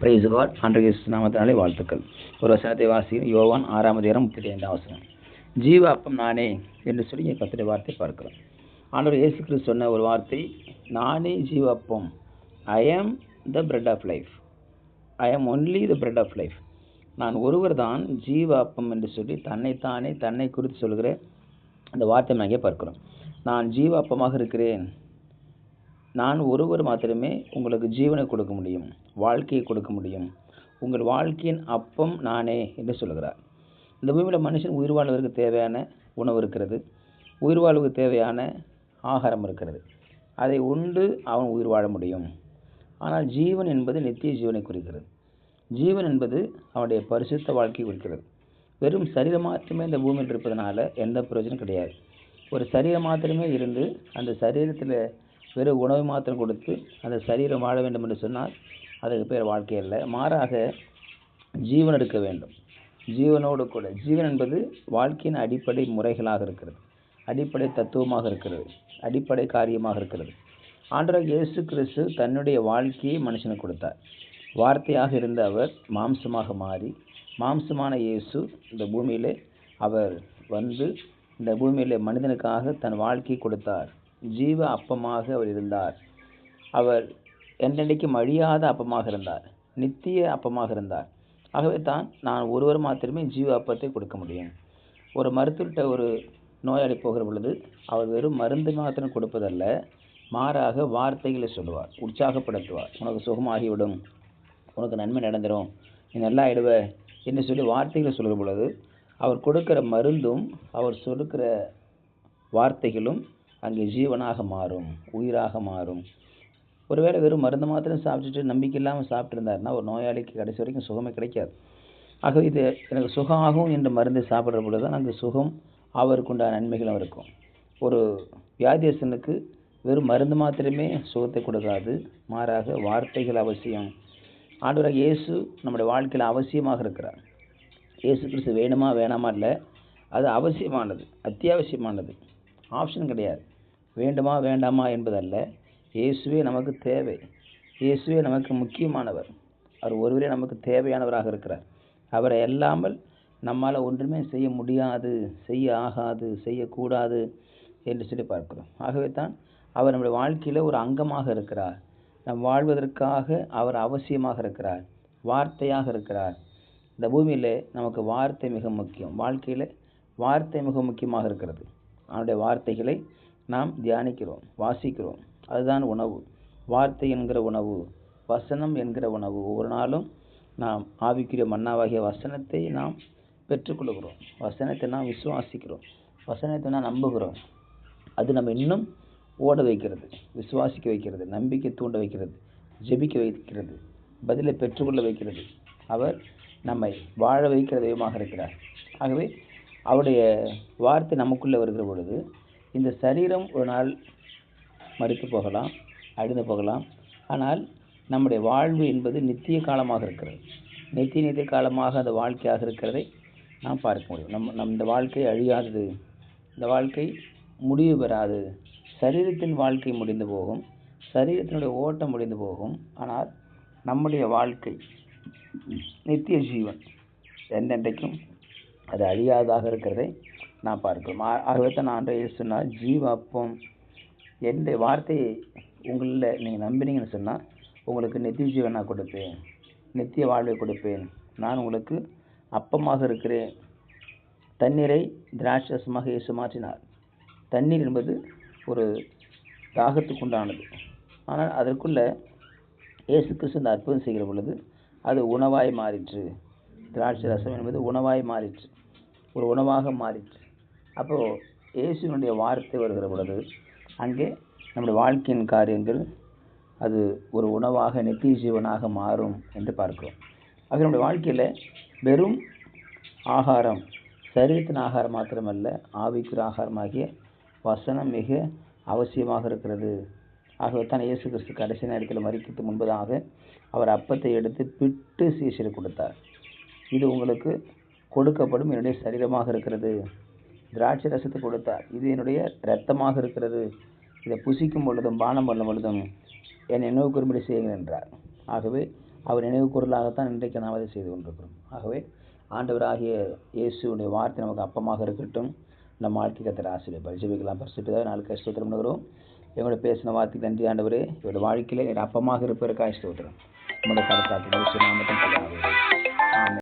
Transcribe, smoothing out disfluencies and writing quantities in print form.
Price God. ஆண்டவர் இயேசு நாமத்தினாலே வாழ்த்துக்கள். ஒரு வசனத்தை வாசிக்கும். யோவான் 6:35 ஜீவ அப்பம் நானே என்று சொல்லி கர்த்தருடைய வார்த்தை பார்க்கிறோம். ஆண்டவர் இயேசு கிறிஸ்து சொன்ன ஒரு வார்த்தை, நானே ஜீவ அப்பம். I am the bread of life. I am only the bread of life. நான் ஒருவர் தான் ஜீவ அப்பம் என்று சொல்லி தன்னை குறித்து சொல்கிற அந்த வார்த்தை நாங்கள் பார்க்கிறோம். நான் ஜீவ அப்பமாக இருக்கிறேன். நான் ஒருவர் மாத்திரமே உங்களுக்கு ஜீவனை கொடுக்க முடியும், வாழ்க்கையை கொடுக்க முடியும். உங்கள் வாழ்க்கையின் அப்பம் நானே என்று சொல்கிறார். இந்த பூமியில் மனுஷன் உயிர் வாழ்வதற்கு தேவையான உணவு இருக்கிறது, உயிர் வாழ்வுக்கு தேவையான ஆகாரம் இருக்கிறது. அதை உண்டு அவன் உயிர் வாழ முடியும். ஆனால் ஜீவன் என்பது நித்திய ஜீவனை குறிக்கிறது. ஜீவன் என்பது அவனுடைய பரிசுத்த வாழ்க்கை குறிக்கிறது. வெறும் சரீரம் மாத்திரமே இந்த பூமியில் இருப்பதனால எந்த பிரயோஜனம் கிடையாது. ஒரு சரீரம் மாத்திரமே இருந்து அந்த சரீரத்தில் வெறும் உணவு மாத்திரம் கொடுத்து அந்த சரீரம் வாழ வேண்டும் என்று சொன்னால் அதுக்கு பேர் வாழ்க்கை அல்ல. மாறாக ஜீவன் இருக்க வேண்டும். ஜீவனோடு கூட ஜீவன் என்பது வாழ்க்கையின் அடிப்படை முறைகளாக இருக்கிறது, அடிப்படை தத்துவமாக இருக்கிறது, அடிப்படை காரியமாக இருக்கிறது. ஆண்டவர் இயேசு கிறிஸ்து தன்னுடைய வாழ்க்கையை மனுஷனுக்கு கொடுத்தார். வார்த்தையாக இருந்த அவர் மாம்சமாக மாறி, மாம்சமான இயேசு இந்த பூமியிலே அவர் வந்து இந்த பூமியிலே மனிதனுக்காக தன் வாழ்க்கையை கொடுத்தார். ஜீவ அப்பமாக அவர் இருந்தார். அவர் என்றென்றைக்கும் அழியாத அப்பமாக இருந்தார், நித்திய அப்பமாக இருந்தார். ஆகவே தான் நான் ஒருவர் மாத்திரமே ஜீவ அப்பத்தை கொடுக்க முடியும். ஒரு மருத்துவர்கிட்ட ஒரு நோயாளி போகிற பொழுது அவர் வெறும் மருந்து மாத்திரம் கொடுப்பதல்ல, மாறாக வார்த்தைகளை சொல்லுவார், உற்சாகப்படுத்துவார். உனக்கு சுகமாகிவிடும், உனக்கு நன்மை நடந்துடும், நீ நல்லா ஆயிடுவ என்று சொல்லி வார்த்தைகளை சொல்கிற பொழுது அவர் கொடுக்கிற மருந்தும் அவர் சொல்லுகிற வார்த்தைகளும் அங்கே ஜீவனாக மாறும், உயிராக மாறும். ஒருவேளை வெறும் மருந்து மாத்திரம் சாப்பிட்டுட்டு நம்பிக்கை இல்லாமல் சாப்பிட்டுருந்தாருன்னா ஒரு நோயாளிக்கு கடைசி வரைக்கும் சுகமே கிடைக்காது. ஆக இது எனக்கு சுகம் ஆகும் என்ற மருந்தை சாப்பிட்ற பொழுது தான் அங்கே சுகம் அவருக்குண்டான நன்மைகளும் இருக்கும். ஒரு வியாதியஸ்தனுக்கு வெறும் மருந்து மாத்திரமே சுகத்தை கொடுக்காது, மாறாக வார்த்தைகள் அவசியம். ஆண்டவராக இயேசு நம்முடைய வாழ்க்கையில் அவசியமாக இருக்கிறார். இயேசு கிறிஸ்து வேணுமா வேணாமா இல்லை, அது அவசியமானது, அத்தியாவசியமானது, ஆப்ஷன் கிடையாது. வேண்டுமா வேண்டாமா என்பதல்ல, இயேசுவே நமக்கு தேவை. இயேசுவே நமக்கு முக்கியமானவர். அவர் ஒருவரே நமக்கு தேவையானவராக இருக்கிறார். அவரை அல்லாமல் நம்மால் ஒன்றுமே செய்ய முடியாது, செய்ய ஆகாது, செய்யக்கூடாது என்று சொல்லி பார்க்கிறோம். ஆகவே தான் அவர் நம்முடைய வாழ்க்கையில் ஒரு அங்கமாக இருக்கிறார். நம் வாழ்வதற்காக அவர் அவசியமாக இருக்கிறார், வார்த்தையாக இருக்கிறார். இந்த பூமியில் நமக்கு வார்த்தை மிக முக்கியம். வாழ்க்கையில் வார்த்தை மிக முக்கியமாக இருக்கிறது. அவனுடைய வார்த்தைகளை நாம் தியானிக்கிறோம், வாசிக்கிறோம். அதுதான் உணவு. வார்த்தை என்கிற உணவு, வசனம் என்கிற உணவு. ஒவ்வொரு நாளும் நாம் ஆவிக்குரிய மன்னாவாகிய வசனத்தை நாம் பெற்றுக்கொள்கிறோம், வசனத்தை நாம் விசுவாசிக்கிறோம், வசனத்தை நாம் நம்புகிறோம். அது நம்ம இன்னும் ஓட வைக்கிறது, விசுவாசிக்க வைக்கிறது, நம்பிக்கை தூண்ட வைக்கிறது, ஜெபிக்க வைக்கிறது, பதிலை பெற்றுக்கொள்ள வைக்கிறது. அவர் நம்மை வாழ வைக்கிற தெய்வமாக இருக்கிறார். ஆகவே அவருடைய வார்த்தை நமக்குள்ளே வருகிற பொழுது இந்த சரீரம் ஒரு நாள் மரித்து போகலாம், அழிந்து போகலாம். ஆனால் நம்முடைய வாழ்வு என்பது நித்திய காலமாக இருக்கிறது. நித்திய காலமாக அந்த வாழ்க்கையாக இருக்கிறதை நாம் பார்க்க முடியும். இந்த வாழ்க்கை அழியாதது, இந்த வாழ்க்கை முடிவு பெறாது. சரீரத்தின் வாழ்க்கை முடிந்து போகும், சரீரத்தினுடைய ஓட்டம் முடிந்து போகும். ஆனால் நம்முடைய வாழ்க்கை நித்திய ஜீவன் என்றென்றைக்கும் அது அழியாதாக இருக்கிறதை நான் பார்க்கிறோம். ஆகவே தான் நான் சொன்னால் ஜீவ அப்பம் என்ற வார்த்தையை உங்களில் நீங்கள் நம்பினீங்கன்னு சொன்னால் உங்களுக்கு நித்திய ஜீவன் நான் கொடுப்பேன், நித்திய வாழ்வை கொடுப்பேன். நான் உங்களுக்கு அப்பமாக இருக்கிறேன். தண்ணீரை திராட்சரசமாக இயேசு மாற்றினார். தண்ணீர் என்பது ஒரு தாகத்துக்கு உண்டானது. ஆனால் அதற்குள்ள இயேசு கிறிஸ்து இந்த அற்புதம் செய்கிற பொழுது அது உணவாய் மாறிற்று. திராட்சை ரசம் என்பது உணவாய் மாறிற்று, ஒரு உணவாக மாறிற்று. அப்போது இயேசுவினுடைய வார்த்தை வருகிற பொழுது அங்கே நம்முடைய வாழ்க்கையின் காரியங்கள் அது ஒரு உணவாக நித்திய ஜீவனாக மாறும் என்று பார்க்கிறோம். ஆக நம்முடைய வாழ்க்கையில் வெறும் ஆகாரம், சரீரத்தின் ஆகாரம் மாத்திரமல்ல, ஆவிக்குரிய ஆகாரமாகிய வசனம் மிக அவசியமாக இருக்கிறது. ஆகவே தான் இயேசு கிறிஸ்து கடைசி நேரத்தில் மரிக்கிறதுக்கு முன்பதாக அவர் அப்பத்தை எடுத்து பிட்டு சீஷருக்கு கொடுத்தார். இது உங்களுக்கு கொடுக்கப்படும் என்னுடைய சரீரமாக இருக்கிறது. திராட்சை ரசத்தை கொடுத்தார். இது என்னுடைய இரத்தமாக இருக்கிறது. இதை புசிக்கும் பொழுதும் பானம் பண்ணும் பொழுதும் என் நினைவு கூறும்படி செய்யுங்கள் என்றார். ஆகவே அவர் நினைவு கூறலாகத்தான் இன்றைக்கு நாம் அதை செய்து கொண்டிருக்கிறோம். ஆகவே ஆண்டவராகிய இயேசுடைய வார்த்தை நமக்கு அப்பமாக இருக்கட்டும். நம்ம வாழ்க்கை கத்தர் ஆசீர்வதிப்பார். ஜெபிக்கலாம். பரிசுத்தமாக நாளுக்கு ஸ்தோத்திரம் பண்ணுகிறோம். எங்களோட பேசின வார்த்தைக்கு நன்றி ஆண்டவரே. இவருடைய வாழ்க்கையில அப்பமாக இருப்பதற்காக ஸ்தோத்திரம். நம்முடைய கருத்தாக்கு நாமத்தில்